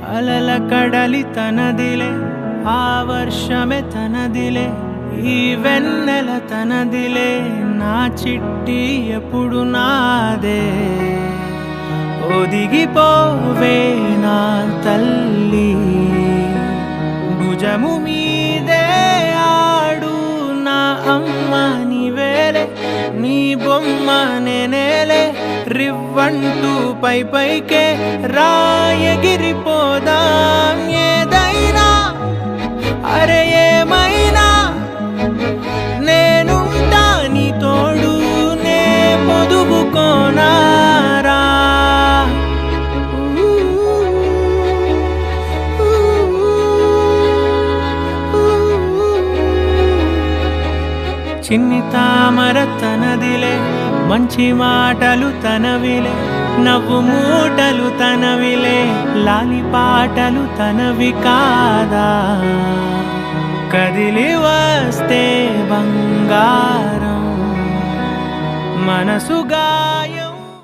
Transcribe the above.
అలల కడలి తనదిలే, ఆ వర్షమే తనదిలే, ఈ వెన్నెల తనదిలే, నా చిట్టి ఎప్పుడు నాదే. ఒదిగిపోవే నా తల్లి, భుజము మీదే ఆడు నా అమ్మ నీవేలే, నీ బొమ్మ నేనేలే, రివ్వంటూ పై పైకే రాయగిరిపోదాం. ఏదైనా అరే ఏమైనా నేనుంటా నీ తోడు, నే పొదుగుకోనారా. చిన్ని తామర తనదిలే, మంచి మాటలు తనవిలే, నవ్వు మూటలు తనవిలే, లాలి పాటలు తనవి కాదా. కదిలి వస్తే బంగారం మనసు గాయ